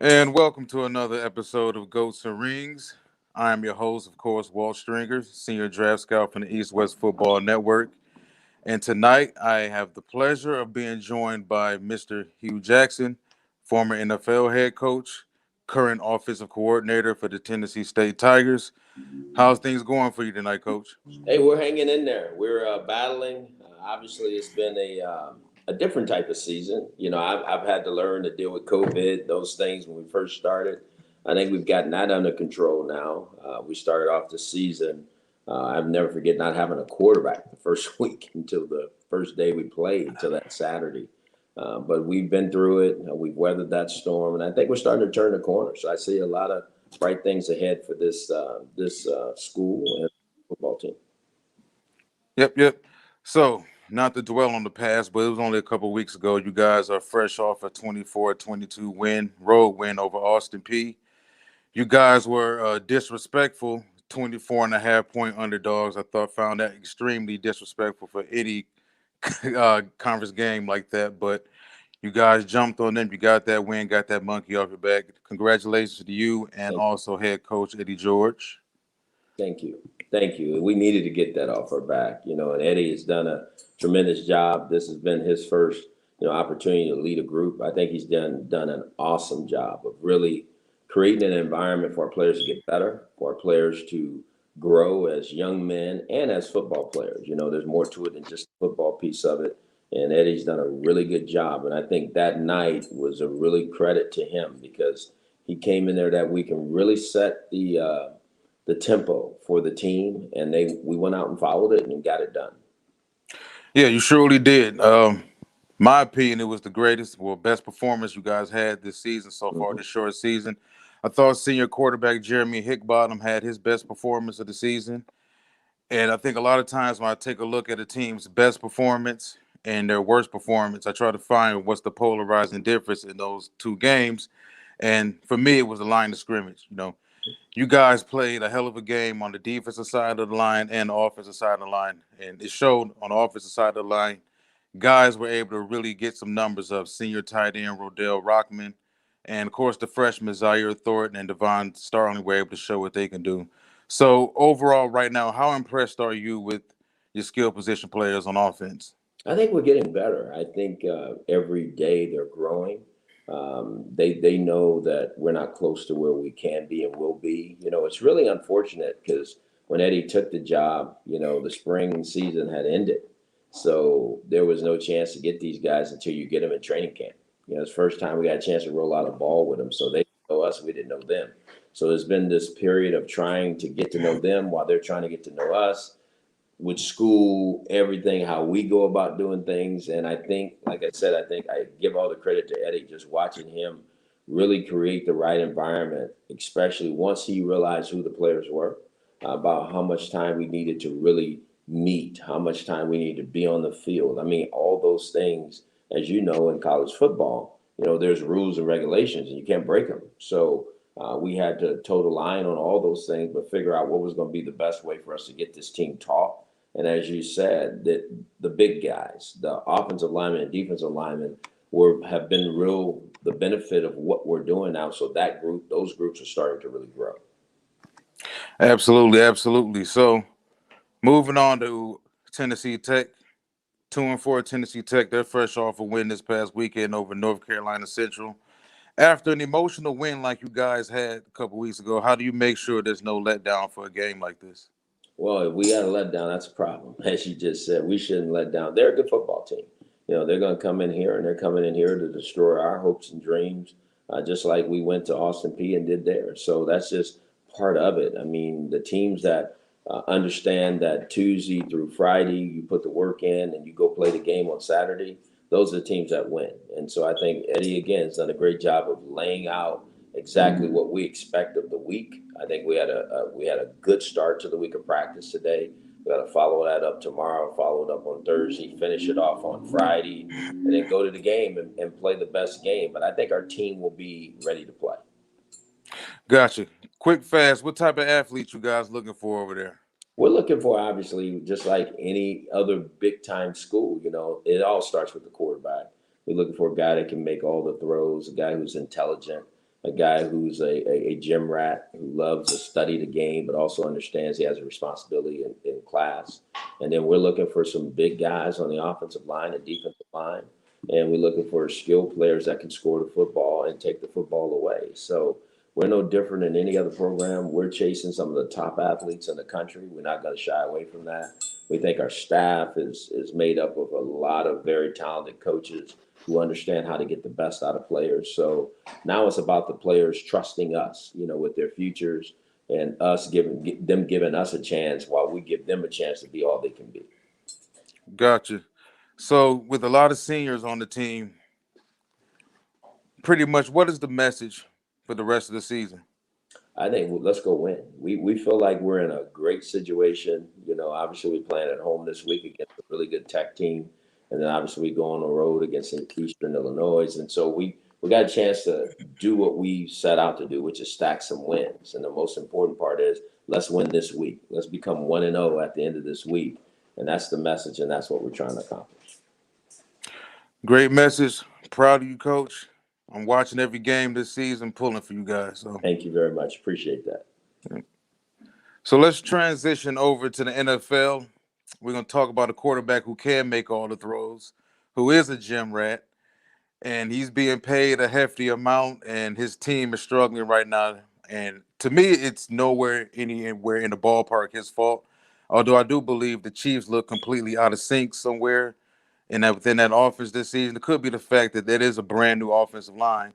And welcome to another episode of Goats and Rings. I am your host, of course, Walt Stringer, Senior Draft Scout from the East West Football Network. And tonight I have the pleasure of being joined by Mr. Hugh Jackson, former NFL head coach, current offensive coordinator for the Tennessee State Tigers. How's things going for you tonight, Coach? Hey, we're hanging in there. We're battling. Obviously, it's been a different type of season. I've had to learn to deal with COVID, those things when we first started. I think we've gotten that under control now. We started off the season. I've never forget not having a quarterback the first week until the first day we played, until that Saturday. But we've been through it. We've weathered that storm, and I think we're starting to turn the corner. So I see a lot of bright things ahead for this school and football team. Yep. So, not to dwell on the past, but it was only a couple weeks ago. You guys are fresh off a 24-22 road win over Austin P. You guys were disrespectful, 24 and a half point underdogs. I thought found that extremely disrespectful for any conference game like that. But you guys jumped on them. You got that win, got that monkey off your back. Congratulations to you and also head coach Eddie George. Thank you. Thank you. We needed to get that off our back, and Eddie has done a tremendous job. This has been his first, opportunity to lead a group. I think he's done an awesome job of really creating an environment for our players to get better, for our players to grow as young men and as football players. There's more to it than just the football piece of it. And Eddie's done a really good job. And I think that night was a really credit to him because he came in there that week and really set the tempo for the team, and we went out and followed it and got it done. Yeah, you surely did. My opinion, it was the greatest, best performance you guys had this season so far, Mm-hmm. this short season. I thought senior quarterback Jeremy Hickbottom had his best performance of the season. And I think a lot of times when I take a look at a team's best performance and their worst performance, I try to find what's the polarizing difference in those two games. And for me, it was the line of scrimmage. You guys played a hell of a game on the defensive side of the line and the offensive side of the line. And it showed on the offensive side of the line. Guys were able to really get some numbers of senior tight end Rodell Rockman. And of course, the freshmen Zaire Thornton and Devon Starling were able to show what they can do. So overall, right now, how impressed are you with your skill position players on offense? I think we're getting better. I think every day they're growing. They know that we're not close to where we can be and will be. It's really unfortunate because when Eddie took the job, the spring season had ended, so there was no chance to get these guys until you get them in training camp. It's the first time we got a chance to roll out a ball with them, so they didn't know us, we didn't know them. So there's been this period of trying to get to know them while they're trying to get to know us with school, everything, how we go about doing things. And I think, like I said, I think I give all the credit to Eddie, just watching him really create the right environment, especially once he realized who the players were, about how much time we needed to really meet, how much time we need to be on the field. I mean, all those things, as you know, in college football, there's rules and regulations and you can't break them. So we had to toe the line on all those things, but figure out what was going to be the best way for us to get this team taught. And as you said, that the big guys, the offensive linemen and defensive linemen, have been the benefit of what we're doing now. So those groups are starting to really grow. Absolutely. So moving on to Tennessee Tech, 2-4 Tennessee Tech. They're fresh off a win this past weekend over North Carolina Central. After an emotional win like you guys had a couple weeks ago, how do you make sure there's no letdown for a game like this? Well, if we got to let down, that's a problem. As you just said, we shouldn't let down. They're a good football team. They're going to come in here, and they're coming in here to destroy our hopes and dreams, just like we went to Austin P and did there. So that's just part of it. I mean, the teams that understand that Tuesday through Friday, you put the work in and you go play the game on Saturday, those are the teams that win. And so I think Eddie, again, has done a great job of laying out exactly what we expect of the week. I think we had a good start to the week of practice today. We got to follow that up tomorrow, follow it up on Thursday, finish it off on Friday, and then go to the game and play the best game. But I think our team will be ready to play. Gotcha. Quick, fast. What type of athletes you guys looking for over there? We're looking for, obviously, just like any other big time school, it all starts with the quarterback. We're looking for a guy that can make all the throws, a guy who's intelligent, a guy who's a gym rat who loves to study the game, but also understands he has a responsibility in class. And then we're looking for some big guys on the offensive line and defensive line. And we're looking for skilled players that can score the football and take the football away. So we're no different than any other program. We're chasing some of the top athletes in the country. We're not going to shy away from that. We think our staff is made up of a lot of very talented coaches who understand how to get the best out of players. So now it's about the players trusting us, with their futures and us giving us a chance while we give them a chance to be all they can be. Gotcha. So with a lot of seniors on the team, pretty much what is the message for the rest of the season? I think let's go win. We feel like we're in a great situation. Obviously we're playing at home this week against a really good Tech team, and then obviously we go on the road against Eastern Illinois, and so we got a chance to do what we set out to do, which is stack some wins. And the most important part is let's win this week. Let's become 1-0 at the end of this week, and that's the message, and that's what we're trying to accomplish. Great message. Proud of you, Coach. I'm watching every game this season, pulling for you guys. So Thank you very much. Appreciate that. So let's transition over to the NFL. We're going to talk about a quarterback who can make all the throws, who is a gym rat, and he's being paid a hefty amount, and his team is struggling right now. And to me, it's anywhere in the ballpark his fault. Although I do believe the Chiefs look completely out of sync somewhere within that offense this season. It could be the fact that that is a brand new offensive line.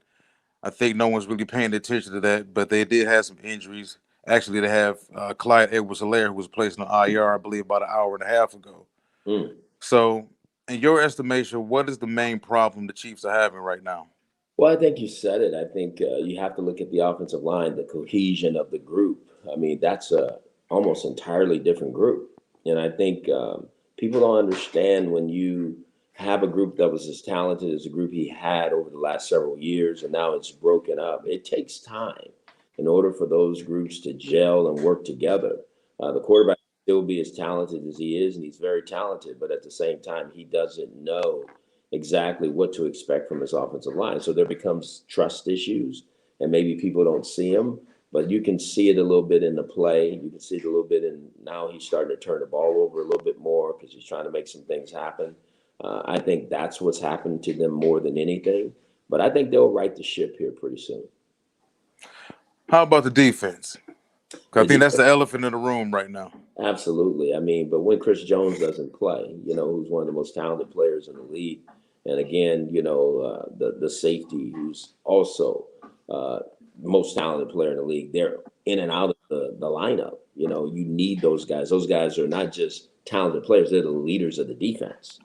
I think no one's really paying attention to that, but they did have some injuries. Actually, they have Clyde Edwards-Helaire, who was placed on IR, I believe, about an hour and a half ago. Mm. So, in your estimation, what is the main problem the Chiefs are having right now? Well, I think you said it. I think you have to look at the offensive line, the cohesion of the group. I mean, that's a almost entirely different group. And I think people don't understand when you have a group that was as talented as the group he had over the last several years, and now it's broken up. It takes time in order for those groups to gel and work together. The quarterback will still be as talented as he is, and he's very talented, but at the same time, he doesn't know exactly what to expect from his offensive line. So there becomes trust issues, and maybe people don't see them, but you can see it a little bit in the play. You can see it a little bit in now he's starting to turn the ball over a little bit more because he's trying to make some things happen. I think that's what's happened to them more than anything, but I think they'll right the ship here pretty soon. How about the defense? I think that's the elephant in the room right now. Absolutely. I mean, but when Chris Jones doesn't play, who's one of the most talented players in the league, and again, the safety who's also most talented player in the league, they're in and out of the lineup. You need those guys. Those guys are not just talented players; they're the leaders of the defense.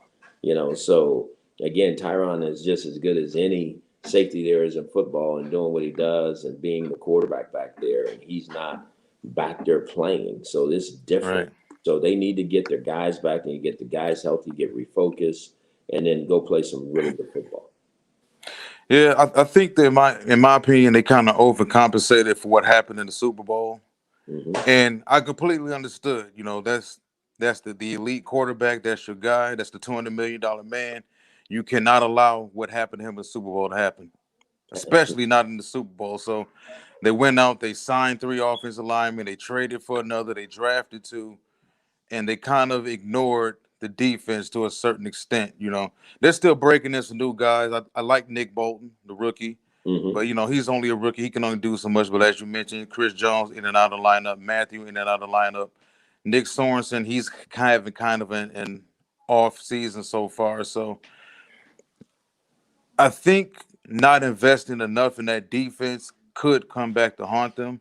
So again, Tyron is just as good as any safety there is in football and doing what he does and being the quarterback back there, and he's not back there playing. So this is different. Right. So they need to get their guys back and get the guys healthy, get refocused, and then go play some really good football. Yeah, I think that in my opinion, they kind of overcompensated for what happened in the Super Bowl. Mm-hmm. And I completely understood. That's the elite quarterback. That's your guy. That's the $200 million man. You cannot allow what happened to him in the Super Bowl to happen, especially not in the Super Bowl. So they went out, they signed 3 offensive linemen, they traded for another, they drafted 2, and they kind of ignored the defense to a certain extent. They're still breaking in some new guys. I like Nick Bolton, the rookie, but he's only a rookie. He can only do so much. But as you mentioned, Chris Jones in and out of the lineup, Matthew in and out of the lineup, Nick Sorensen, he's kind of an off season so far. So I think not investing enough in that defense could come back to haunt them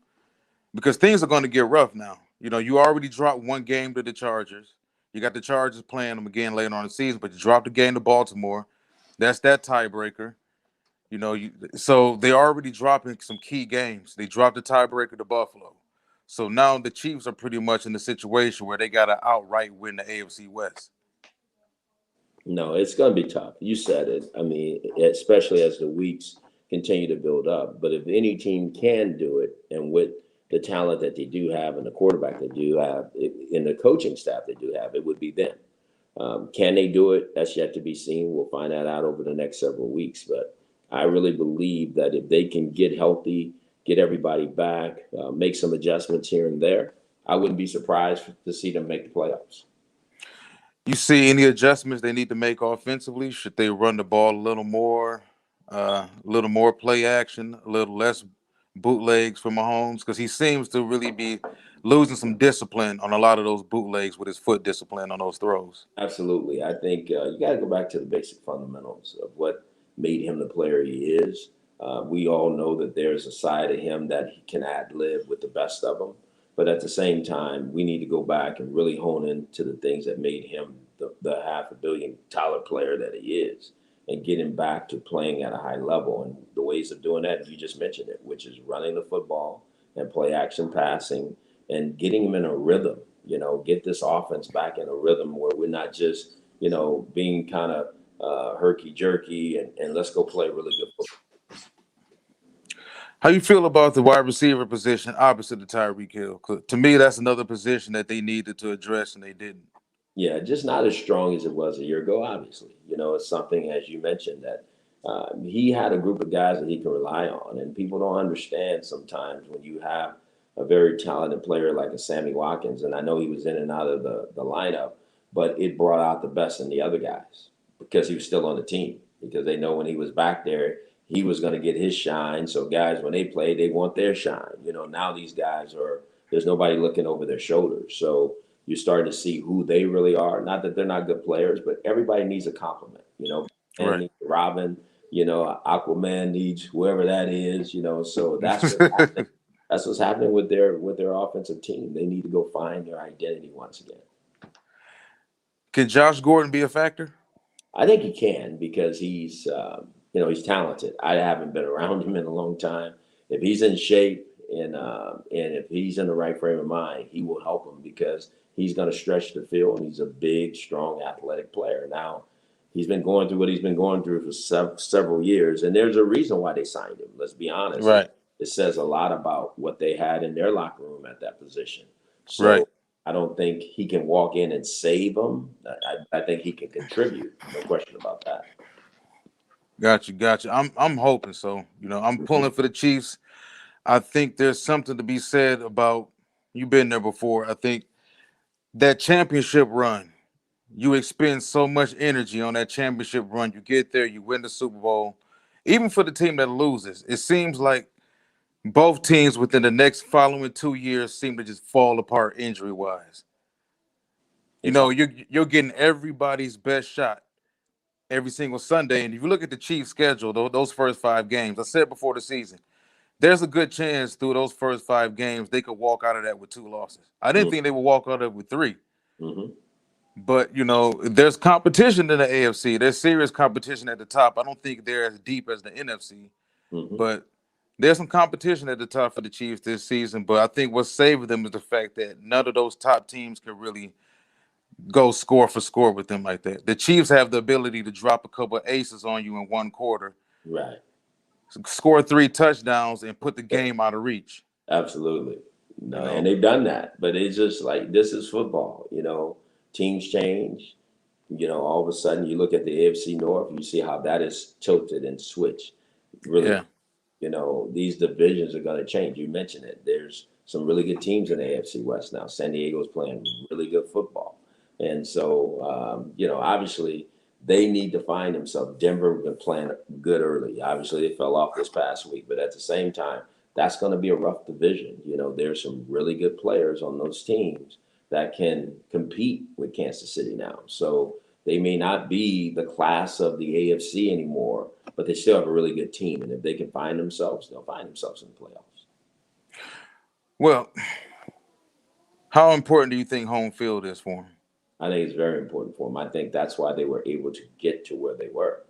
because things are going to get rough now. You already dropped 1 game to the Chargers. You got the Chargers playing them again later on in the season, but you dropped the game to Baltimore. That's that tiebreaker. So they're already dropping some key games. They dropped the tiebreaker to Buffalo. So now the Chiefs are pretty much in the situation where they got to outright win the AFC West. No, it's going to be tough. You said it. I mean, especially as the weeks continue to build up. But if any team can do it, and with the talent that they do have and the quarterback they do have, and the coaching staff they do have, it would be them. Can they do it? That's yet to be seen. We'll find that out over the next several weeks. But I really believe that if they can get healthy, get everybody back, make some adjustments here and there, I wouldn't be surprised to see them make the playoffs. You see any adjustments they need to make offensively? Should they run the ball a little more play action, a little less bootlegs for Mahomes? Because he seems to really be losing some discipline on a lot of those bootlegs with his foot discipline on those throws. Absolutely. I think you got to go back to the basic fundamentals of what made him the player he is. We all know that there's a side of him that he can ad lib with the best of them. But at the same time, we need to go back and really hone into the things that made him the $500 million player that he is and get him back to playing at a high level. And the ways of doing that, you just mentioned it, which is running the football and play action passing and getting him in a rhythm. Get this offense back in a rhythm where we're not just, being kind of herky jerky and let's go play really good football. How you feel about the wide receiver position opposite of Tyreek Hill? 'Cause to me, that's another position that they needed to address and they didn't. Yeah, just not as strong as it was a year ago, obviously. It's something, as you mentioned, that he had a group of guys that he can rely on. And people don't understand sometimes when you have a very talented player like a Sammy Watkins, and I know he was in and out of the lineup, but it brought out the best in the other guys because he was still on the team, because they know when he was back there, he was going to get his shine. So guys, when they play, they want their shine. Now these guys there's nobody looking over their shoulders. So you're starting to see who they really are. Not that they're not good players, but everybody needs a compliment. And Right. needs Robin, Aquaman needs whoever that is, so that's what's happening. That's what's happening with their offensive team. They need to go find their identity once again. Can Josh Gordon be a factor? I think he can because he's talented. I haven't been around him in a long time. If he's in shape and if he's in the right frame of mind, he will help him because he's going to stretch the field and he's a big, strong, athletic player. Now, he's been going through what he's been going through for several years, and there's a reason why they signed him. Let's be honest. Right. It says a lot about what they had in their locker room at that position. Right. So I don't think he can walk in and save them. I think he can contribute. No question about that. Got you. I'm hoping so. I'm pulling for the Chiefs. I think there's something to be said about you've been there before. I think that championship run, you expend so much energy on that championship run. You get there, you win the Super Bowl. Even for the team that loses, it seems like both teams within the next following 2 years seem to just fall apart injury wise. It's hard. You're getting everybody's best shot every single Sunday. And if you look at the Chiefs' schedule, those first 5 games, I said before the season, there's a good chance through those first 5 games they could walk out of that with 2 losses. I didn't think they would walk out of it with 3. Mm-hmm. But there's competition in the AFC. There's serious competition at the top. I don't think they're as deep as the NFC, Mm-hmm. but there's some competition at the top for the Chiefs this season. But I think what saved them is the fact that none of those top teams can really go score for score with them like that. The Chiefs have the ability to drop a couple of aces on you in one quarter, Right. score 3 touchdowns, and put the game out of reach. Absolutely. No, You and know, they've done that, but it's just like this is football. Teams change. All of a sudden you look at the AFC North, you see how that is tilted and switched. Really, yeah, these divisions are going to change. You mentioned it. There's some really good teams in the AFC West now. San Diego's playing really good football, and so obviously they need to find themselves. Denver been playing good early. Obviously, they fell off this past week, but at the same time, that's going to be a rough division. There's some really good players on those teams that can compete with Kansas City now. So they may not be the class of the AFC anymore, but they still have a really good team. And if they can find themselves, they'll find themselves in the playoffs. well, how important do you think home field is for them? I think it's very important for them. I think that's why they were able to get to where they were.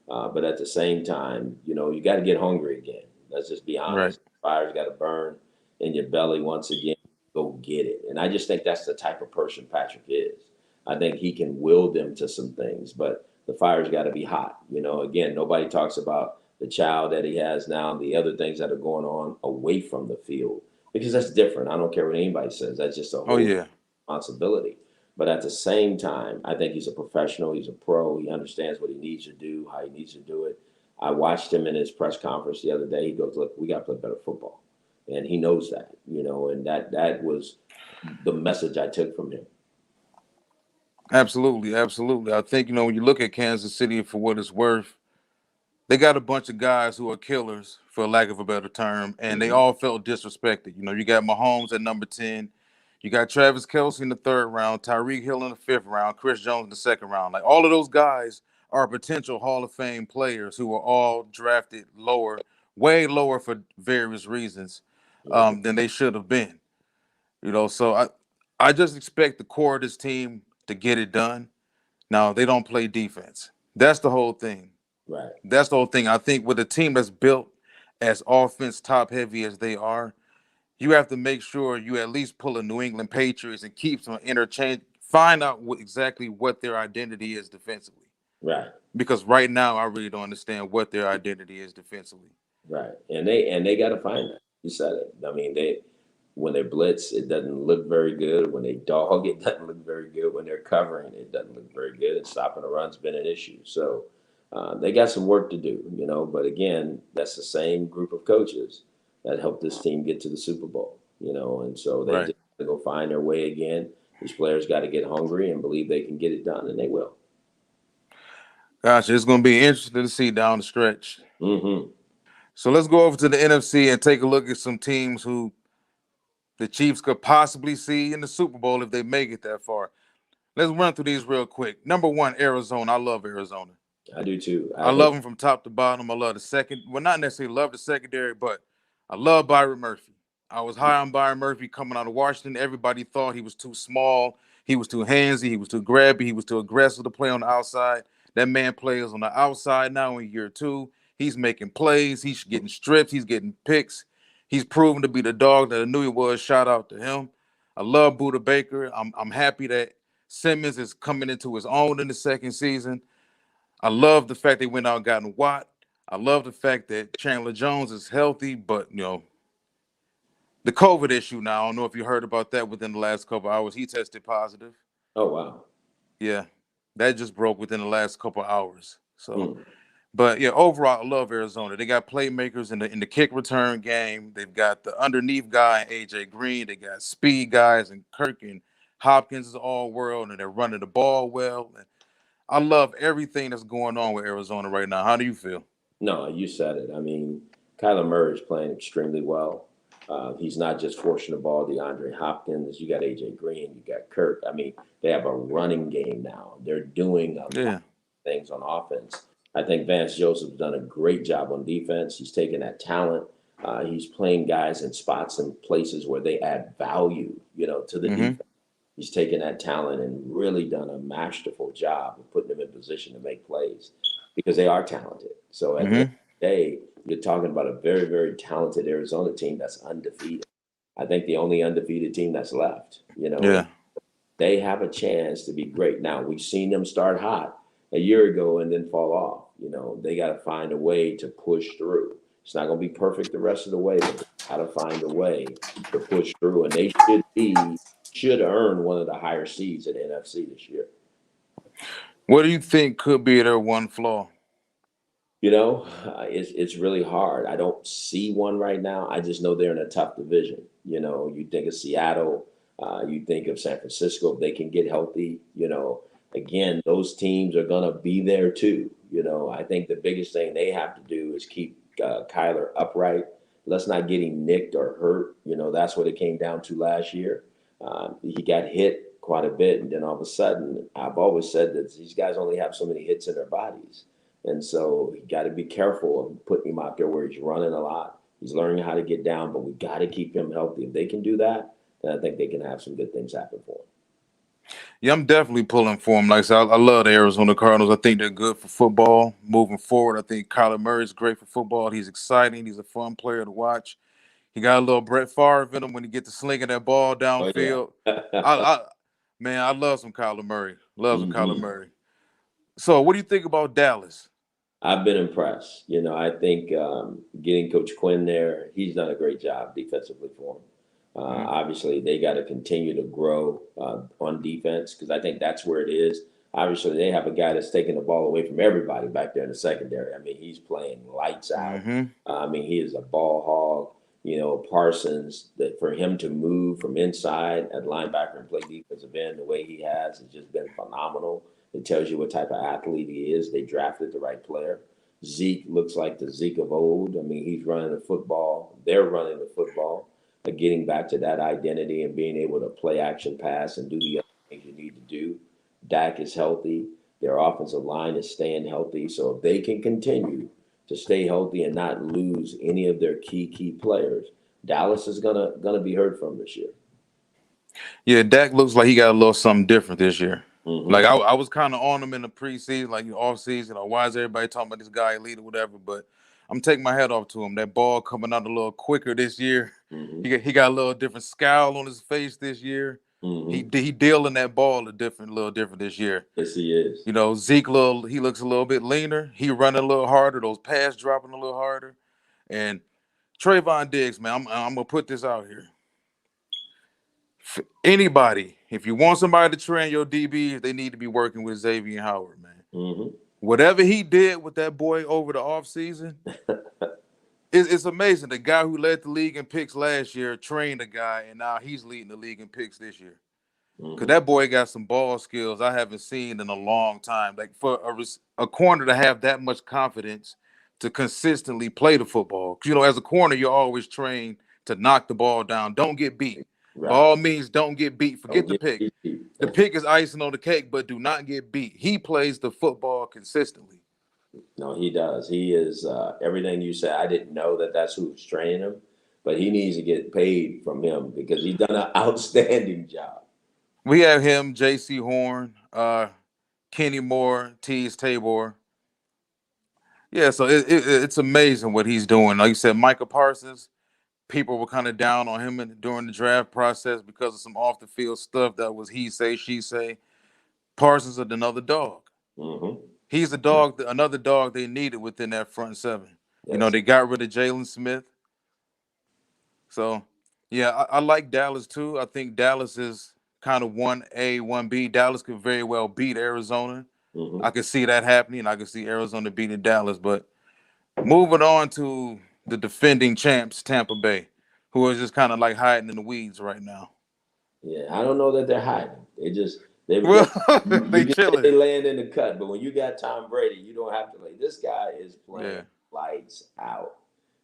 But at the same time, you got to get hungry again. Let's just be Right. honest. Fire's got to burn in your belly once again. Go get it. And I just think that's the type of person Patrick is. I think he can will them to some things, but the fire's got to be hot. Again, nobody talks about the child that he has now, the other things that are going on away from the field, because that's different. I don't care what anybody says. That's just a Oh whole yeah. responsibility. But at the same time, I think he's a professional. He's a pro. He understands what he needs to do, how he needs to do it. I watched him in his press conference the other day. He goes, "Look, we got to play better football," and he knows that, and that was the message I took from him. Absolutely, absolutely. I think when you look at Kansas City for what it's worth, they got a bunch of guys who are killers, for lack of a better term, and they Hmm. all felt disrespected. You got Mahomes at number 10, you got Travis Kelce in the third round, Tyreek Hill in the fifth round, Chris Jones in the second round. Like all of those guys are potential Hall of Fame players who are all drafted lower, way lower for various reasons Hmm. than they should have been. So I just expect the core of this team to get it done. Now they don't play defense. That's the whole thing. Right. That's the whole thing. I think with a team that's built as offense top heavy as they are, you have to make sure you at least pull a New England Patriots and keep some interchange. Find out exactly what their identity is defensively. Right. Because right now, I really don't understand what their identity is defensively. Right. And they got to find that. You said it. I mean, when they blitz, it doesn't look very good. When they dog, it doesn't look very good. When they're covering, it doesn't look very good. And stopping the run's been an issue. So they got some work to do. But again, that's the same group of coaches that helped this team get to the Super Bowl. And so they Right. just got to go find their way again. These players got to get hungry and believe they can get it done, and they will. Gosh, it's going to be interesting to see down the stretch. Hmm. So let's go over to the NFC and take a look at some teams who the Chiefs could possibly see in the Super Bowl if they make it that far. Let's run through these real quick. Number one, Arizona. I love Arizona. I do too. I love them from top to bottom. I love the second. Well, not necessarily love the secondary, but I love Byron Murphy. I was high on Byron Murphy coming out of Washington. Everybody thought he was too small. He was too handsy. He was too grabby. He was too aggressive to play on the outside. That man plays on the outside now in year two. He's making plays. He's getting strips. He's getting picks. He's proven to be the dog that I knew he was. Shout out to him. I love Buda Baker. I'm happy that Simmons is coming into his own in the second season. I love the fact they went out and got Watt. I love the fact that Chandler Jones is healthy, but the COVID issue now. I don't know if you heard about that within the last couple of hours. He tested positive. Oh, wow. Yeah, that just broke within the last couple of hours. So, Hmm. but yeah, overall, I love Arizona. They got playmakers in the kick return game. They've got the underneath guy, AJ Green. They got speed guys and Kirk and Hopkins is all world, and they're running the ball well. And I love everything that's going on with Arizona right now. How do you feel? No, you said it. I mean, Kyler Murray is playing extremely well. He's not just forcing the ball. DeAndre Hopkins, you got AJ Green, you got Kirk. I mean, they have a running game now. They're doing a lot Yeah. of things on offense. I think Vance Joseph's done a great job on defense. He's taken that talent. He's playing guys in spots and places where they add value, to the Mm-hmm. defense. He's taken that talent and really done a masterful job of putting them in position to make plays because they are talented. So at the end of Mm-hmm. the day, you're talking about a very, very talented Arizona team that's undefeated. I think the only undefeated team that's left, and Yeah. they have a chance to be great. Now, we've seen them start hot a year ago and then fall off. They got to find a way to push through. It's not going to be perfect the rest of the way, but they got to find a way to push through, and they should earn one of the higher seeds at NFC this year. What do you think could be their one flaw? It's really hard. I don't see one right now. I just know they're in a tough division. You think of Seattle, you think of San Francisco. If they can get healthy, again, those teams are gonna be there too. I think the biggest thing they have to do is keep Kyler upright. Let's not get him nicked or hurt. That's what it came down to last year. He got hit quite a bit, and then all of a sudden, I've always said that these guys only have so many hits in their bodies. And so you got to be careful of putting him out there where he's running a lot. He's learning how to get down, but we got to keep him healthy. If they can do that, then I think they can have some good things happen for him. Yeah, I'm definitely pulling for them. Like I said, I love the Arizona Cardinals. I think they're good for football moving forward. I think Kyler Murray is great for football. He's exciting. He's a fun player to watch. He got a little Brett Favre in him when he gets to slinging that ball Oh yeah. downfield. I man, I love some Kyler Murray. Love some Kyler Hmm. Murray. So, what do you think about Dallas? I've been impressed. I think getting Coach Quinn there, he's done a great job defensively for him. Mm-hmm. Obviously, they got to continue to grow on defense because I think that's where it is. Obviously, they have a guy that's taking the ball away from everybody back there in the secondary. I mean, he's playing lights out. Mm-hmm. I mean, he is a ball hog. Parsons, that for him to move from inside at linebacker and play defensive end the way he has just been phenomenal. It tells you what type of athlete he is. They drafted the right player. Zeke looks like the Zeke of old. I mean, he's running the football. They're running the football. But getting back to that identity and being able to play action pass and do the other things you need to do. Dak is healthy. Their offensive line is staying healthy. So if they can continue to stay healthy and not lose any of their key players, Dallas is gonna be heard from this year. Yeah, Dak looks like he got a little something different this year. Mm-hmm. Like I was kind of on him in the preseason, like off season. Or why is everybody talking about this guy elite or whatever? But I'm taking my hat off to him. That ball coming out a little quicker this year. Mm-hmm. He got a little different scowl on his face this year. He Mm-hmm. dealing that ball little different this year. Yes, he is. Zeke he looks a little bit leaner. He running a little harder. Those pass dropping a little harder. And Trayvon Diggs, man, I'm gonna put this out here. Anybody, if you want somebody to train your DBs, they need to be working with Xavier Howard, man. Mm-hmm. Whatever he did with that boy over the offseason, it's amazing. The guy who led the league in picks last year trained a guy, and now he's leading the league in picks this year. Because that boy got some ball skills I haven't seen in a long time. Like for a corner to have that much confidence to consistently play the football. Because, as a corner, you're always trained to knock the ball down. Don't get beat. Right. By all means, don't get beat. Forget Don't the pick. beat. The pick is icing on the cake, but do not get beat. He plays the football consistently. No, he does. He is everything you said. I didn't know that's who's training him, but he needs to get paid from him because he's done an outstanding job. We have him, J.C. Horn, Kenny Moore, Tease Tabor. Yeah, so it's amazing what he's doing. Like you said, Micah Parsons, people were kind of down on him during the draft process because of some off the field stuff that was he say, she say. Parsons is another dog. Mm-hmm. He's a dog, another dog they needed within that front seven. Yes. They got rid of Jalen Smith. So, yeah, I like Dallas too. I think Dallas is kind of 1A, 1B. Dallas could very well beat Arizona. Mm-hmm. I could see that happening. I could see Arizona beating Dallas. But moving on to the defending champs, Tampa Bay, who is just kind of like hiding in the weeds right now. Yeah, I don't know that they're hiding. They chilling. They laying in the cut, but when you got Tom Brady, you don't have to lay. This guy is playing lights out.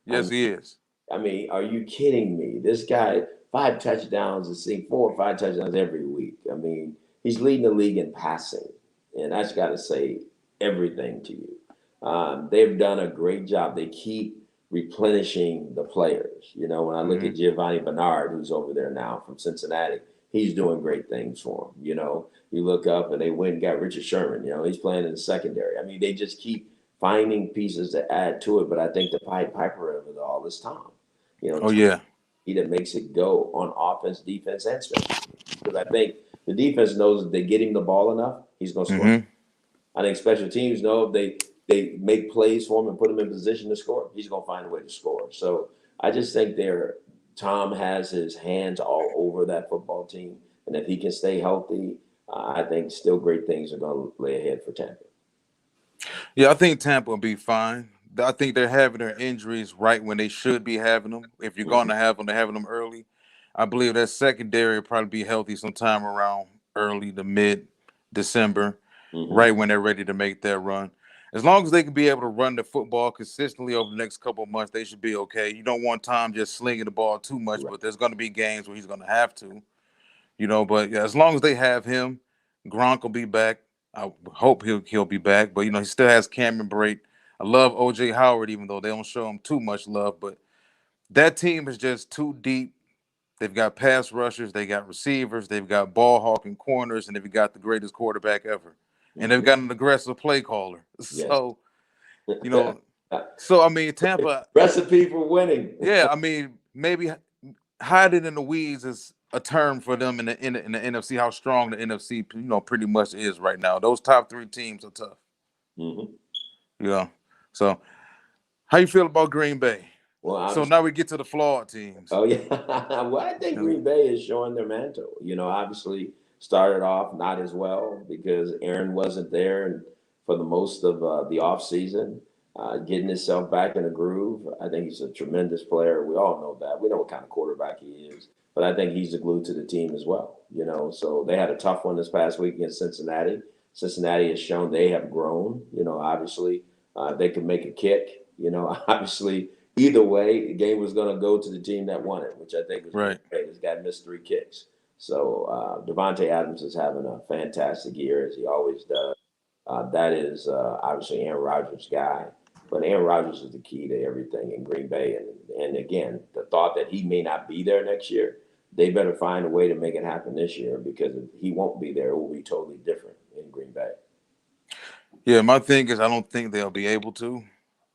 Yes, he is. I mean, are you kidding me? This guy, 5 touchdowns, is seeing 4 or 5 touchdowns every week. I mean, he's leading the league in passing, and that's got to say everything to you. They've done a great job. They keep replenishing the players. When I look at Giovanni Bernard, who's over there now from Cincinnati, he's doing great things for him. You look up and they went and got Richard Sherman. He's playing in the secondary. I mean, they just keep finding pieces to add to it. But I think the Pied Piper of it all is Tom. He that makes it go on offense, defense, and special. Because I think the defense knows if they get him the ball enough, he's going to score. I think special teams know if they make plays for him and put him in position to score, he's going to find a way to score. So I just think Tom has his hands all over that football team. And if he can stay healthy, I think still great things are going to lay ahead for Tampa. Yeah, I think Tampa will be fine. I think they're having their injuries right when they should be having them. If you're going to have them, they're having them early. I believe that secondary will probably be healthy sometime around early to mid-December, right when they're ready to make that run. As long as they can be able to run the football consistently over the next couple of months, they should be okay. You don't want Tom just slinging the ball too much, but there's going to be games where he's going to have to. But yeah, as long as they have him, Gronk will be back. I hope he'll be back. But he still has Cameron Brate. I love OJ Howard, even though they don't show him too much love. But that team is just too deep. They've got pass rushers, they got receivers, they've got ball hawking corners, and they've got the greatest quarterback ever. And they've got an aggressive play caller. So, I mean, Tampa recipe for winning. Yeah, I mean, maybe hiding in the weeds is a term for them in the NFC. How strong the NFC, pretty much is right now. Those top 3 teams are tough. So, how you feel about Green Bay? Well, so now we get to the flawed teams. Oh yeah, well, I think Green Bay is showing their mantle. Obviously started off not as well because Aaron wasn't there and for the most of the offseason. Getting himself back in a groove. I think he's a tremendous player. We all know that. We know what kind of quarterback he is. But I think he's the glue to the team as well. So they had a tough one this past week against Cincinnati. Cincinnati has shown they have grown. Obviously, they can make a kick. Obviously, either way, the game was going to go to the team that won it, which I think was Right. great. This guy missed 3 kicks. So Devontae Adams is having a fantastic year, as he always does. That is obviously Aaron Rodgers' guy. But Aaron Rodgers is the key to everything in Green Bay. And again, the thought that he may not be there next year, they better find a way to make it happen this year because if he won't be there, it will be totally different in Green Bay. Yeah, my thing is I don't think they'll be able to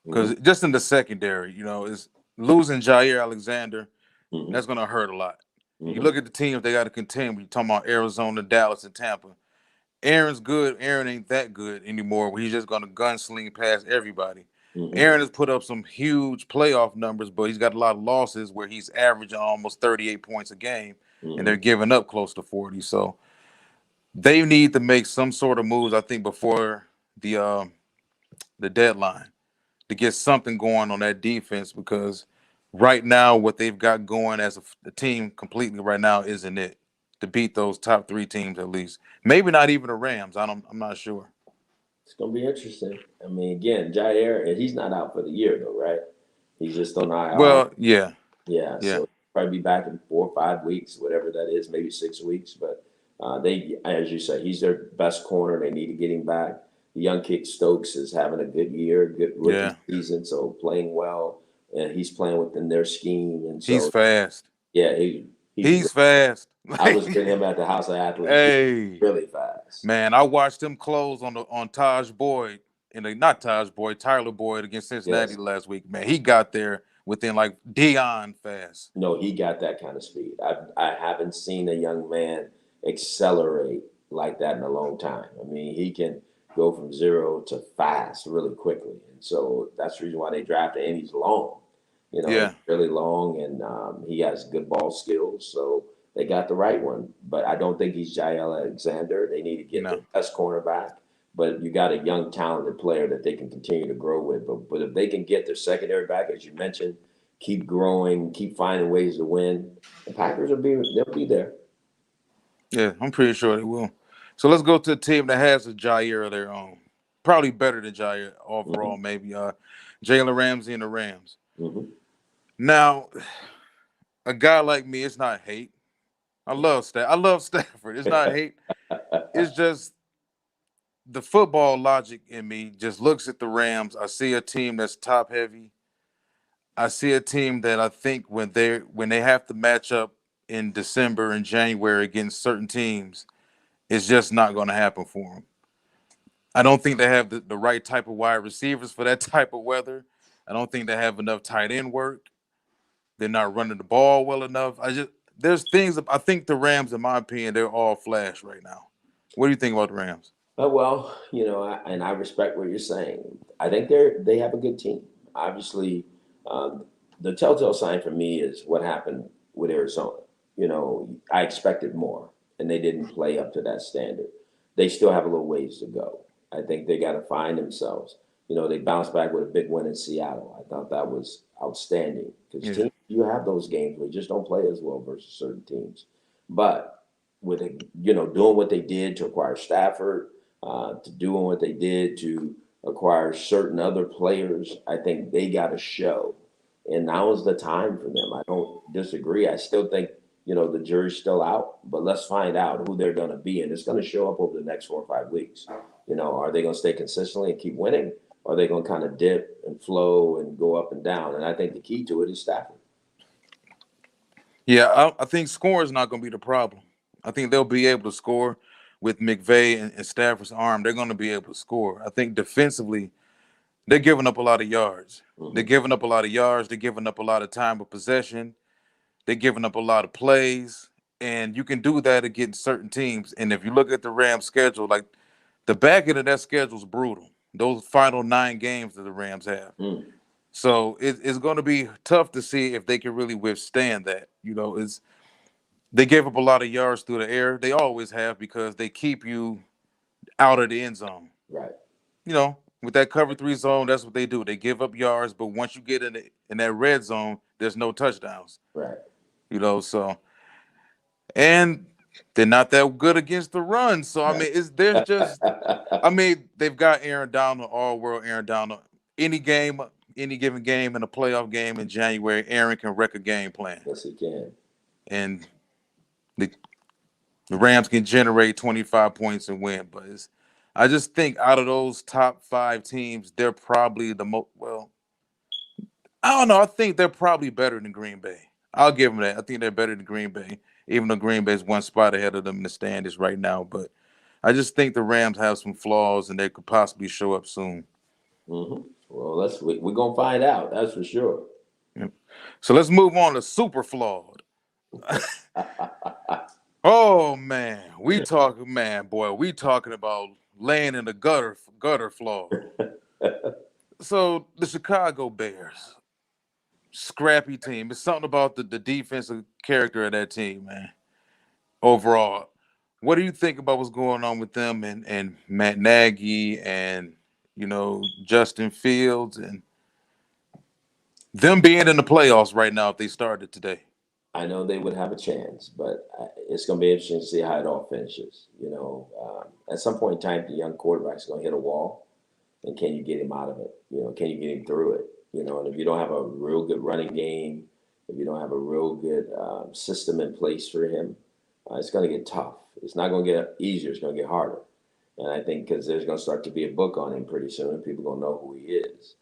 because just in the secondary, is losing Jair Alexander, that's going to hurt a lot. You look at the teams they got to contend. You're talking about Arizona, Dallas, and Tampa. Aaron's good. Aaron ain't that good anymore. He's just going to gunsling past everybody. Aaron has put up some huge playoff numbers, but he's got a lot of losses where he's averaging almost 38 points a game, and they're giving up close to 40. So they need to make some sort of moves, I think, before the deadline to get something going on that defense because right now what they've got going as a team completely right now isn't it to beat those top 3 teams at least. Maybe not even the Rams. I'm not sure. It's going to be interesting. I mean, again, Jair, and he's not out for the year, though, right? He's just on IR. Well, yeah. Yeah, Yeah. so probably be back in 4 or 5 weeks, whatever that is, maybe 6 weeks. But they, as you say, he's their best corner. They need to get him back. The young kid Stokes is having a good year, good rookie season, so playing well, and he's playing within their scheme. And so He's fast. Yeah, He's fast. I was with him at the House of Athletes. Hey, really fast. man, I watched him close on Taj Boyd not Taj Boyd, Tyler Boyd against Cincinnati last week. Man, he got there within like Dion fast. No, he got that kind of speed. I haven't seen a young man accelerate like that in a long time. I mean, he can go from 0 to fast really quickly, and so that's the reason why they drafted him. He's long, Yeah. really long, and he has good ball skills. So they got the right one, but I don't think he's Jair Alexander. They need to get the best cornerback. But you got a young, talented player that they can continue to grow with. But if they can get their secondary back, as you mentioned, keep growing, keep finding ways to win, the Packers they'll be there. Yeah, I'm pretty sure they will. So let's go to a team that has a Jair of their own. Probably better than Jair overall, maybe. Jalen Ramsey and the Rams. Now, a guy like me, it's not hate. I love Stafford. It's not hate. It's just the football logic in me just looks at the Rams. I see a team that's top heavy. I see a team that I think when they have to match up in December and January against certain teams, it's just not going to happen for them. I don't think they have the right type of wide receivers for that type of weather. I don't think they have enough tight end work. They're not running the ball well enough. There's things I think the Rams, in my opinion, they're all flash right now. What do you think about the Rams? Well, I respect what you're saying. I think they have a good team. Obviously, the telltale sign for me is what happened with Arizona. I expected more, and they didn't play up to that standard. They still have a little ways to go. I think they got to find themselves. They bounced back with a big win in Seattle. I thought that was outstanding because teams, you have those games where you just don't play as well versus certain teams. But with doing what they did to acquire Stafford, to doing what they did to acquire certain other players, I think they got to show. And now is the time for them. I don't disagree. I still think, the jury's still out, but let's find out who they're going to be. And it's going to show up over the next 4 or 5 weeks. Are they going to stay consistently and keep winning? Or are they going to kind of dip and flow and go up and down? And I think the key to it is Stafford. Yeah, I think scoring is not going to be the problem. I think they'll be able to score with McVay and Stafford's arm. They're going to be able to score. I think defensively, they're giving up a lot of yards. They're giving up a lot of yards. They're giving up a lot of time of possession. They're giving up a lot of plays. And you can do that against certain teams. And if you look at the Rams schedule, like the back end of that schedule is brutal. Those final 9 games that the Rams have. So it's going to be tough to see if they can really withstand that. They gave up a lot of yards through the air. They always have because they keep you out of the end zone. Right. With that cover three zone, that's what they do. They give up yards, but once you get in that red zone, there's no touchdowns. Right. So and they're not that good against the run. So I Right. mean, there's just I mean, they've got Aaron Donald, all world Aaron Donald. Any game, any given game in a playoff game in January, Aaron can wreck a game plan. Yes, he can. And the, the Rams can generate 25 points and win. But I just think out of those top five teams, they're probably the most, well, I don't know. I think they're probably better than Green Bay. I'll give them that. I think they're better than Green Bay, even though Green Bay's one spot ahead of them in the standings right now. But I just think the Rams have some flaws and they could possibly show up soon. Well, we're gonna find out. That's for sure. So let's move on to super flawed. Oh man, we talking about laying in the gutter flawed. So the Chicago Bears, scrappy team. It's something about the defensive character of that team, man. Overall, what do you think about what's going on with them and Matt Nagy and Justin Fields and them being in the playoffs right now if they started today? I know they would have a chance, but it's going to be interesting to see how it all finishes. At some point in time, the young quarterback's going to hit a wall, and can you get him out of it? Can you get him through it? And if you don't have a real good running game, if you don't have a real good system in place for him, it's going to get tough. It's not going to get easier. It's going to get harder. And I think because there's going to start to be a book on him pretty soon, and people are going to know who he is.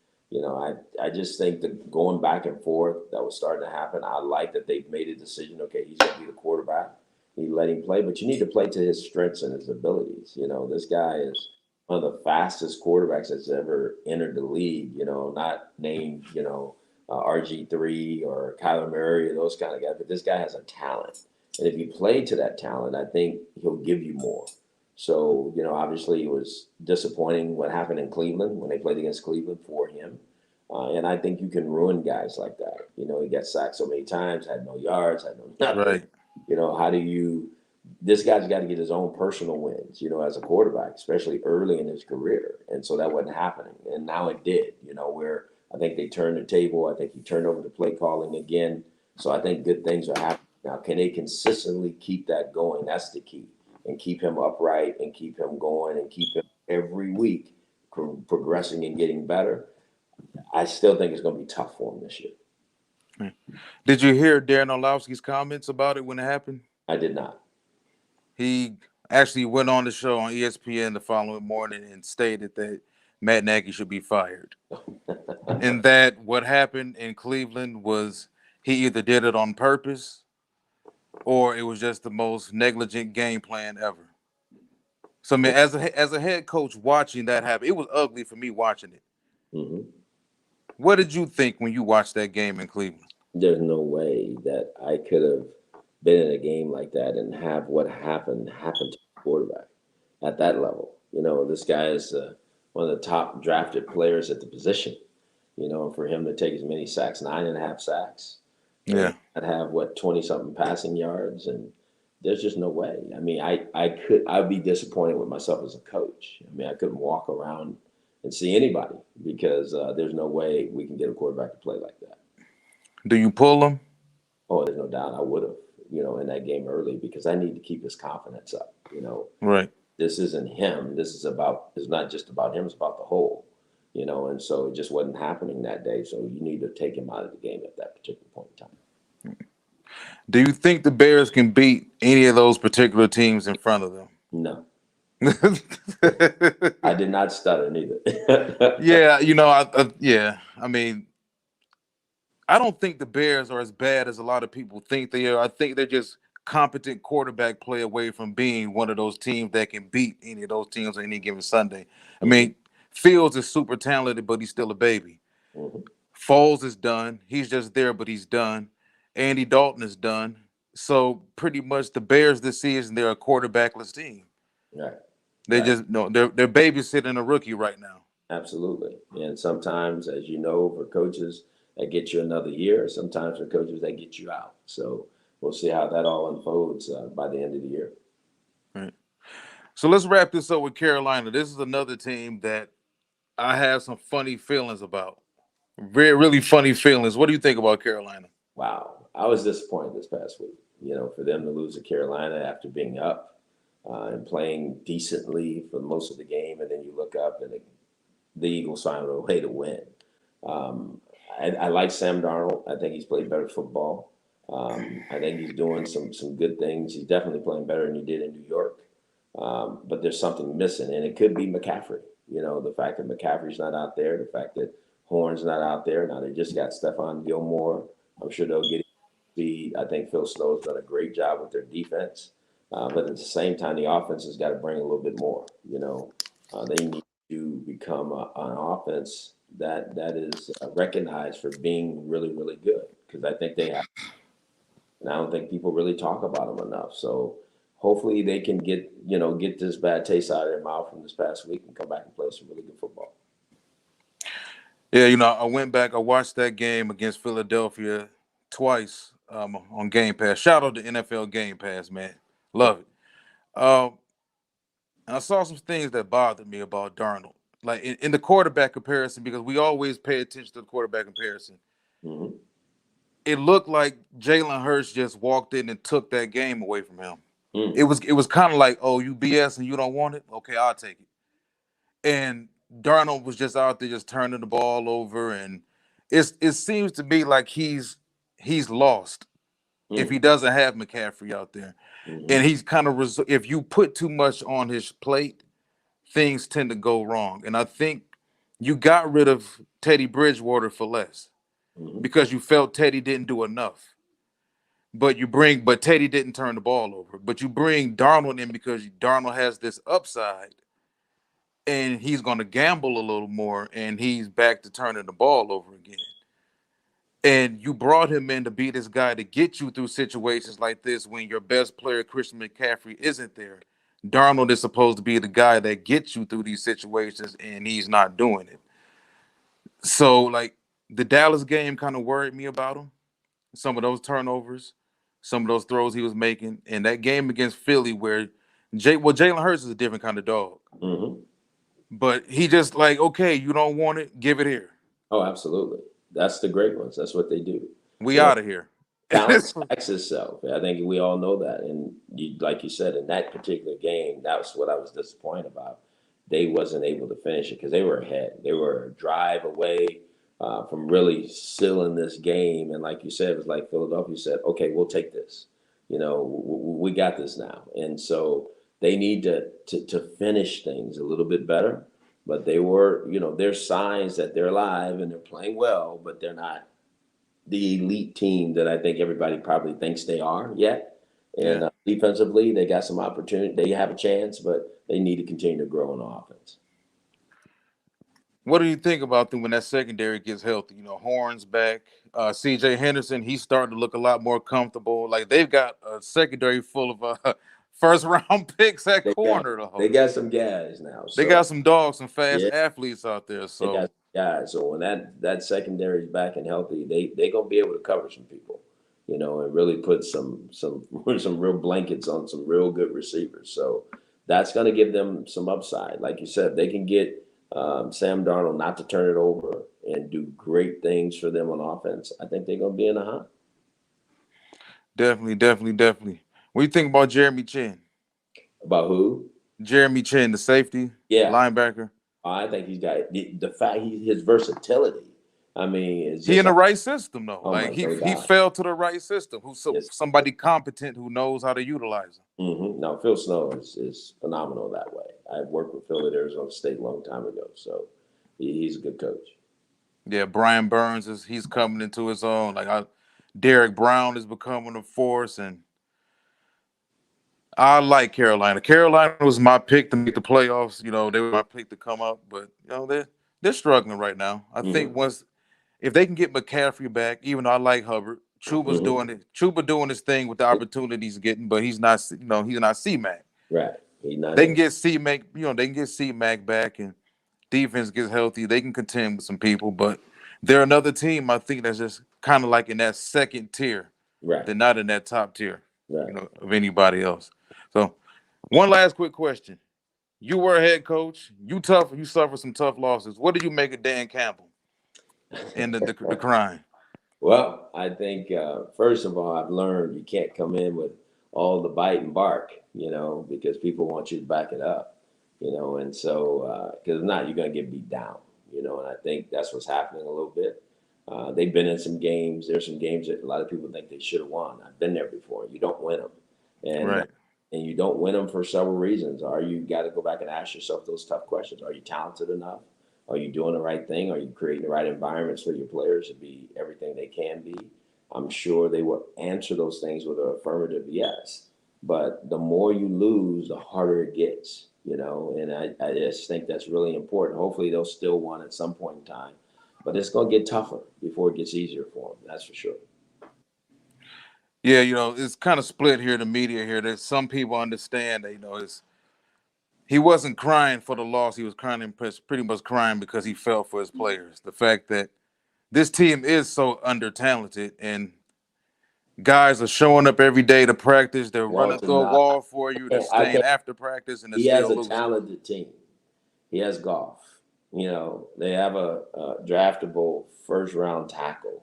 I just think that going back and forth that was starting to happen. I like that they've made a decision. Okay, he's going to be the quarterback. You let him play, but you need to play to his strengths and his abilities. This guy is one of the fastest quarterbacks that's ever entered the league. Not named RG3 or Kyler Murray or those kind of guys, but this guy has a talent, and if you play to that talent, I think he'll give you more. So, obviously it was disappointing what happened in Cleveland when they played against Cleveland for him. And I think you can ruin guys like that. He got sacked so many times, had no yards, had no nothing. Right. This guy's got to get his own personal wins, as a quarterback, especially early in his career. And so that wasn't happening. And now it did, where I think they turned the table. I think he turned over the play calling again. So I think good things are happening. Now, can they consistently keep that going? That's the key. And keep him upright and keep him going and keep him every week progressing and getting better. I still think it's going to be tough for him this year. Did you hear Darren Orlovsky's comments about it when it happened? I did not. He actually went on the show on ESPN the following morning and stated that Matt Nagy should be fired. And that what happened in Cleveland was he either did it on purpose or it was just the most negligent game plan ever. So, I mean, as a head coach watching that happen, it was ugly for me watching it. Mm-hmm. What did you think when you watched that game in Cleveland? There's no way that I could have been in a game like that and have what happened to the quarterback at that level. This guy is one of the top drafted players at the position. For him to take as many sacks, 9.5 sacks. Yeah. I'd have 20-something passing yards, and there's just no way. I mean, I'd be disappointed with myself as a coach. I mean, I couldn't walk around and see anybody because there's no way we can get a quarterback to play like that. Do you pull him? Oh, there's no doubt I would have, in that game early because I need to keep his confidence up. Right. This isn't him. It's not just about him. It's about the whole. And so it just wasn't happening that day. So you need to take him out of the game at that particular point in time. Do you think the Bears can beat any of those particular teams in front of them? No. I did not stutter neither. Yeah, I mean, I don't think the Bears are as bad as a lot of people think they are. I think they're just competent quarterback play away from being one of those teams that can beat any of those teams on any given Sunday. I mean, Fields is super talented, but he's still a baby. Mm-hmm. Foles is done. He's just there, but he's done. Andy Dalton is done. So pretty much the Bears this season, they're a quarterbackless team. Right. They just they're babysitting a rookie right now. Absolutely. And sometimes, as for coaches that get you another year, sometimes for coaches that get you out. So we'll see how that all unfolds by the end of the year. Right. So let's wrap this up with Carolina. This is another team that I have some funny feelings about. Very, really funny feelings. What do you think about Carolina? Wow, I was disappointed this past week. For them to lose to Carolina after being up and playing decently for most of the game, and then you look up and the Eagles found a way to win. Um, I like Sam Darnold. I think he's played better football. I think he's doing some good things. He's definitely playing better than he did in New York. But there's something missing, and it could be McCaffrey. The fact that McCaffrey's not out there, the fact that Horn's not out there. Now they just got Stephon Gilmore. I'm sure they'll get speed. I think Phil Snow's done a great job with their defense. But at the same time, the offense has got to bring a little bit more. They need to become an offense that is recognized for being really, really good, because I think they have. And I don't think people really talk about them enough. So hopefully they can get this bad taste out of their mouth from this past week and come back and play some really good football. Yeah, I went back. I watched that game against Philadelphia twice on Game Pass. Shout out to NFL Game Pass, man. Love it. And I saw some things that bothered me about Darnold, like in the quarterback comparison, because we always pay attention to the quarterback comparison. Mm-hmm. It looked like Jalen Hurts just walked in and took that game away from him. Mm. It was kind of like, oh, you BS and you don't want it? Okay, I'll take it. And Darnold was just out there just turning the ball over, and it seems to be like he's lost if he doesn't have McCaffrey out there. Mm-hmm. And he's kind of if you put too much on his plate, things tend to go wrong. And I think you got rid of Teddy Bridgewater for less because you felt Teddy didn't do enough. But Teddy didn't turn the ball over. But you bring Darnold in because Darnold has this upside, and he's going to gamble a little more, and he's back to turning the ball over again. And you brought him in to be this guy to get you through situations like this when your best player, Christian McCaffrey, isn't there. Darnold is supposed to be the guy that gets you through these situations, and he's not doing it. So, like, the Dallas game kind of worried me about him. Some of those turnovers, some of those throws he was making, and that game against Philly where Jalen Hurts is a different kind of dog. Mm-hmm. But he just like, okay, you don't want it, give it here. Oh, absolutely. That's the great ones. That's what they do. We out of here. Talent backs itself. I think we all know that. And like you said, in that particular game, that was what I was disappointed about. They wasn't able to finish it because they were ahead. They were a drive away from really sealing this game. And like you said, it was like Philadelphia said, okay, we'll take this. We got this now. And so they need to finish things a little bit better. But they were, there's signs that they're alive and they're playing well, but they're not the elite team that I think everybody probably thinks they are yet. And defensively, they got some opportunity. They have a chance, but they need to continue to grow on offense. What do you think about them when that secondary gets healthy? Horns back, C.J. Henderson, he's starting to look a lot more comfortable. Like, they've got a secondary full of first-round picks at corner. They got some guys now. They got some dogs, some fast Yeah. athletes out there. So They got guys. So when that secondary is back and healthy, they gonna be able to cover some people, and really put some real blankets on some real good receivers. So that's gonna give them some upside. Like you said, they can get Sam Darnold not to turn it over and do great things for them on offense. I think they're gonna be in the hunt. Definitely. What do you think about Jeremy Chin? About who? Jeremy Chin, the safety, linebacker. I think he's got the fact his versatility. I mean, he in the right system though. Oh, like he fell to the right system. Somebody competent who knows how to utilize him. Mm-hmm. No, Phil Snow is phenomenal that way. I've worked with Phil at Arizona State a long time ago, so he's a good coach. Yeah, Brian Burns he's coming into his own. Derek Brown is becoming a force, and I like Carolina. Carolina was my pick to make the playoffs. They were my pick to come up, but they're struggling right now. I think if they can get McCaffrey back, even though I like Hubbard, Chuba's doing it. Chuba doing his thing with the opportunities he's getting, but he's not. He's not C-Mac. Right. He's not. They can get C-Mac. They can get C-Mac back, and defense gets healthy. They can contend with some people, but they're another team I think that's just kind of like in that second tier Right. They're not in that top tier, Right. of anybody else. So, one last quick question: you were a head coach. You suffered some tough losses. What do you make of Dan Campbell and the crime? Well, I think first of all, I've learned you can't come in with all the bite and bark, because people want you to back it up, and so because if not, you're going to get beat down, and I think that's what's happening a little bit. They've been in some games. There's some games that a lot of people think they should have won. I've been there before. You don't win them, and Right. and you don't win them for several reasons. Are you got to go back and ask yourself those tough questions? Are you talented enough? Are you doing the right thing? Are you creating the right environments for your players to be everything they can be? I'm sure they will answer those things with an affirmative yes. But the more you lose, the harder it gets, and I just think that's really important. Hopefully, they'll still win at some point in time, but it's going to get tougher before it gets easier for them. That's for sure. Yeah, it's kind of split here. The media here. That some people understand that he wasn't crying for the loss. He was crying, pretty much crying because he felt for his players. The fact that this team is so under talented and guys are showing up every day to practice. They're running Walter, through a no, wall for you. They're I staying can't. after practice and they're He has still a losing. talented team. He has golf. They have a draftable first round tackle.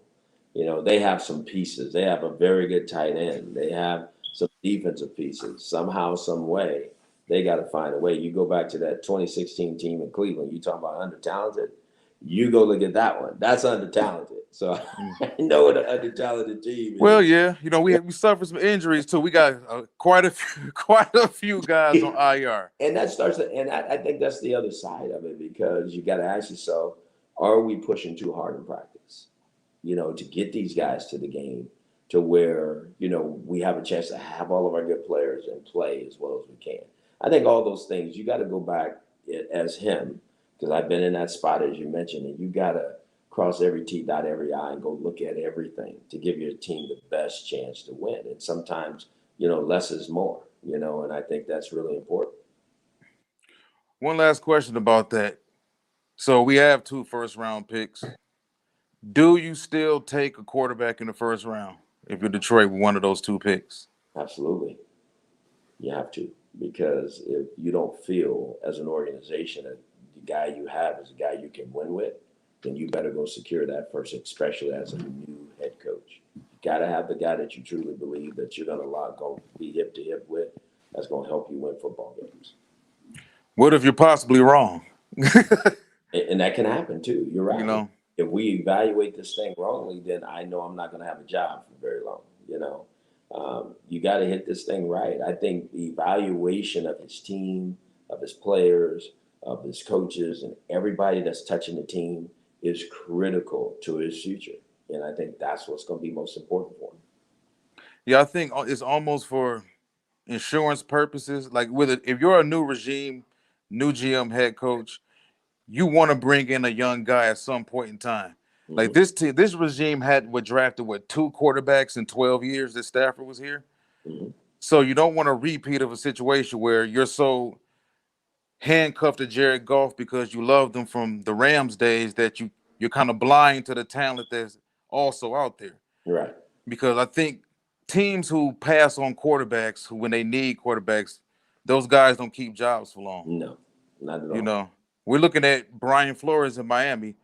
They have some pieces. They have a very good tight end. They have some defensive pieces. Somehow, some way, they got to find a way. You go back to that 2016 team in Cleveland. You talk about under talented. You go look at that one. That's under talented. So Mm. I know what an under talented team Well, is. yeah, we suffered some injuries too. We got quite a few, quite a few guys on IR. And that starts to, and I think that's the other side of it because you got to ask yourself, are we pushing too hard in practice? To get these guys to the game to where, we have a chance to have all of our good players and play as well as we can. I think all those things, you got to go back as him, because I've been in that spot, as you mentioned, and you got to cross every T, dot every I, and go look at everything to give your team the best chance to win. And sometimes, less is more, and I think that's really important. One last question about that. So we have two first round picks. Do you still take a quarterback in the first round if you're Detroit with one of those two picks? Absolutely. You have to, because if you don't feel as an organization that the guy you have is a guy you can win with, then you better go secure that first, especially as a new head coach. You got to have the guy that you truly believe that you're going to go be hip to hip with. That's going to help you win football games, What if you're possibly wrong? and that can happen too. You're you right. know, If we evaluate this thing wrongly, then I know I'm not going to have a job for very long. You got to hit this thing right. I think the evaluation of his team, of his players, of his coaches, and everybody that's touching the team is critical to his future. And I think that's what's going to be most important for him. yeah, I think it's almost for insurance purposes. Like with it, if you're a new regime, new GM head coach, you want to bring in a young guy at some point in time. Like Hmm. this regime had drafted two quarterbacks in 12 years that Stafford was here. Hmm. So you don't want a repeat of a situation where you're so handcuffed to Jared Goff because you loved him from the Rams days that you're kind of blind to the talent that's also out there. Right. Because I think teams who pass on quarterbacks when they need quarterbacks, those guys don't keep jobs for long. No, not at You all. know, we're looking at Brian Flores in Miami,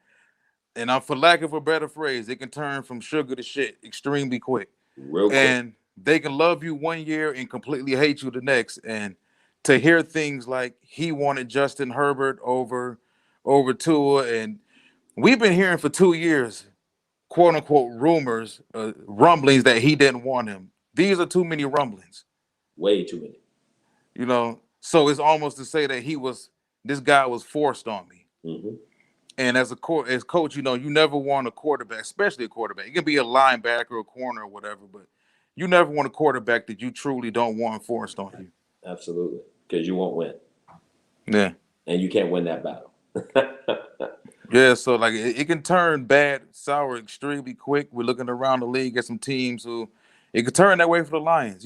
and for lack of a better phrase, it can turn from sugar to shit extremely quick. Real quick. And they can love you one year and completely hate you the next. And to hear things like he wanted Justin Herbert over Tua, and we've been hearing for 2 years, quote unquote, rumors, rumblings that he didn't want him. These are too many rumblings, Way too many. So it's almost to say that this guy was forced on me. Hmm. And as coach, you never want a quarterback, especially a quarterback. It can be a linebacker, a corner, or whatever, but you never want a quarterback that you truly don't want forced on you. Absolutely. Because you won't win. Yeah. And you can't win that battle. Yeah, so like it can turn bad, sour extremely quick. We're looking around the league at some teams who it could turn that way for the Lions.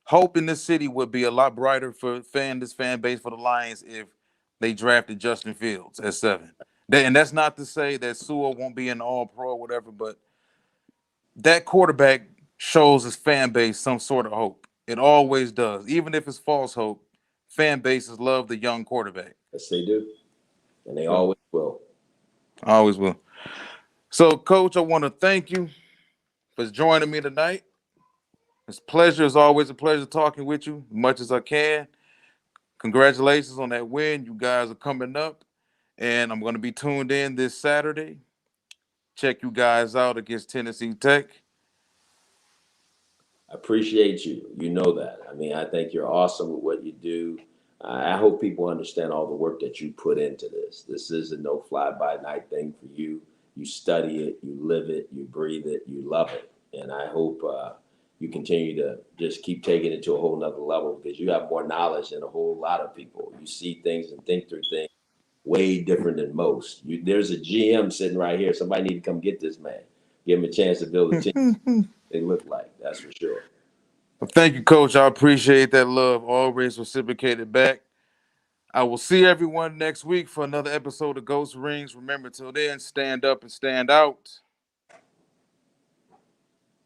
Hope in this city would be a lot brighter for this fan base for the Lions if they drafted Justin Fields at 7. And that's not to say that Sewell won't be an all pro or whatever, but that quarterback shows his fan base some sort of hope. It always does. Even if it's false hope, fan bases love the young quarterback. Yes, they do. And they So always will. I always will. So, Coach, I want to thank you for joining me tonight. It's pleasure. It's always a pleasure talking with you as much as I can. Congratulations on that win. You guys are coming up, and I'm going to be tuned in this Saturday. Check you guys out against Tennessee Tech. I appreciate you. You know that. I mean, I think you're awesome with what you do. I hope people understand all the work that you put into this. This is a no fly by night thing for you. You study it, you live it, you breathe it, you love it. And I hope you continue to just keep taking it to a whole nother level because you have more knowledge than a whole lot of people. You see things and think through things way different than most. There's a GM sitting right here. Somebody need to come get this man. Give him a chance to build a team they look like. That's for sure. Well, thank you, Coach. I appreciate that love. Always reciprocated back. I will see everyone next week for another episode of Ghost Rings. Remember, till then, stand up and stand out.